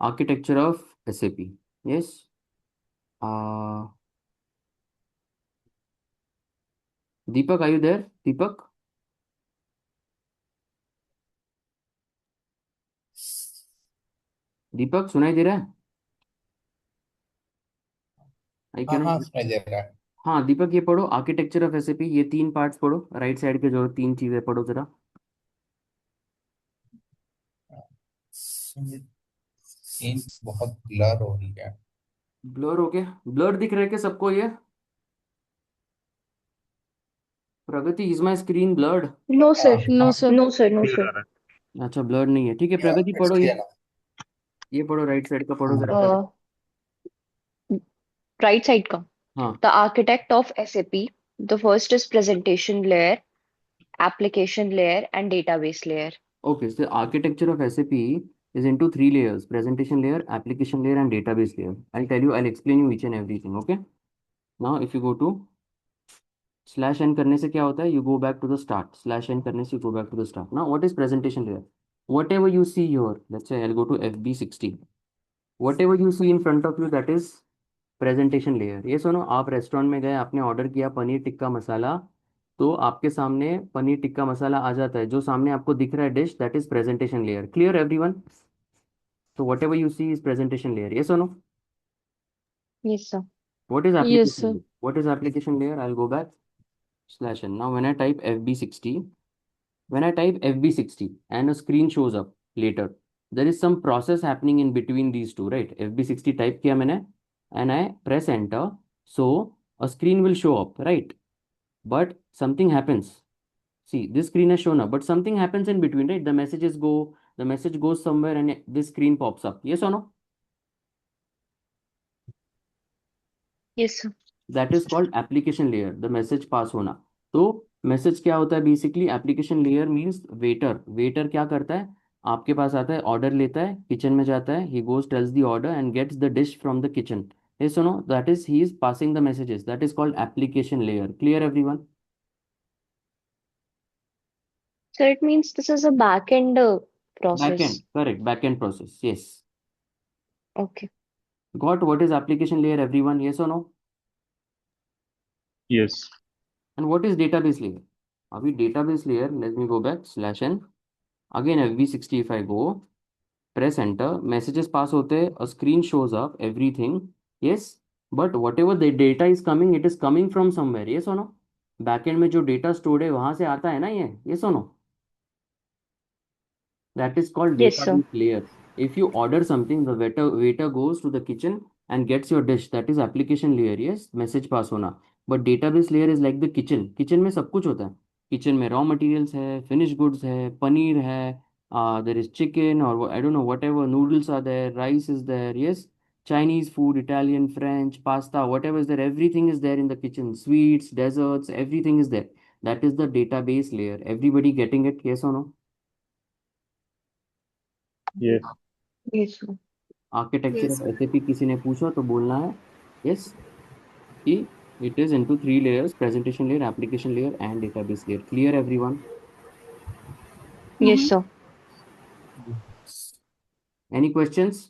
Architecture of SAP. Yes. Deepak, are you there? Deepak? दीपक सुनाई दे रहा है? आई हाँ कैन। हाँ, सुनाई दे रहा है। हाँ दीपक, ये पढ़ो आर्किटेक्चर ऑफ एसएपी, ये 3 पार्ट्स पढ़ो, राइट साइड के जो 3 चीजें पढ़ो जरा। सीन बहुत ब्लर हो रही है। ब्लर हो गया? ब्लर दिख रहा है क्या सबको ये? Pragati, is my screen blurred? No हाँ सर, नो हाँ, sir. No sir, no clear आ सर। रहा है। अच्छा, ब्लर नहीं है, ठीक है। प्रगति इट्स पढ़ो क्लियर। ये पढ़ो राइट साइड का पढ़ो जरा प्रगति। राइट साइड का। हाँ। The architect of SAP, the first is presentation layer, application layer and database layer. Okay, so the architecture of SAP is into 3 layers: presentation layer, application layer, and database layer. I'll explain you each and everything. Okay. Now, if you go to /n करने से क्या होता है? You go back to the start. /n करने से you go back to the start. Now, what is presentation layer? Whatever you see here, let's say I'll go to FB60. Whatever you see in front of you, that is presentation layer. ये सुनो, आप restaurant में गए, आपने order किया पनीर टिक्का मसाला, तो आपके सामने पनीर टिक्का मसाला आ जाता है, जो सामने आपको दिख रहा है dish, that is presentation layer. Clear everyone? तो whatever you see is presentation layer. ये सुनो, yes sir. what is yes application sir. layer? What is application layer? I'll go back /n. Now when I type FB60, when I type FB60 and a screen shows up later, there is some process happening in between these two, right? FB60 type किया मैंने and I press enter, so a screen will show up, right? But something happens. See, this screen has shown up, but something happens in between, right? The message goes somewhere and this screen pops up. Yes or no? Yes sir. That is called application layer, the message pass होना। तो message क्या होता है basically? Application layer means waiter. Waiter क्या करता है? आपके पास आता है, ऑर्डर लेता है, किचन में जाता है, he goes tells the order and gets the dish from the kitchen. ये सुनो, that is he is passing the messages, that is called application layer. Clear everyone? Sir it means this is a back end back process. And, correct, back end process, yes. Okay. Got what is application layer, everyone? Yes or no? Yes. And what is database layer? अभी database layer, let me go back /n. Again FB60, if I go, press enter, messages pass होते, a screen shows up, everything. Yes, but whatever the data is coming, it is coming from somewhere. Yes or no? Backend में जो data stored है वहां से आता है ना ये? Yes or no? That is called yes sir. database layer. If you order something, the waiter goes to the kitchen and gets your dish. That is application layer. Yes, message pass होना. But database layer is like the kitchen. Kitchen में सब कुछ होता है. Kitchen में raw materials है, finished goods है, पनीर है, there is chicken or I don't know, whatever, noodles are there, rice is there. Yes, Chinese food, Italian, French, pasta, whatever is there, everything is there in the kitchen. Sweets, desserts, everything is there. That is the database layer. Everybody getting it? Yes or no? Yes. Yes sir. Architecture Yes, of sir. SAP किसी ने पूछा तो बोलना है yes, कि it is into 3 layers: presentation layer, application layer and database layer. Clear everyone? Yes Mm-hmm. Sir. Any questions?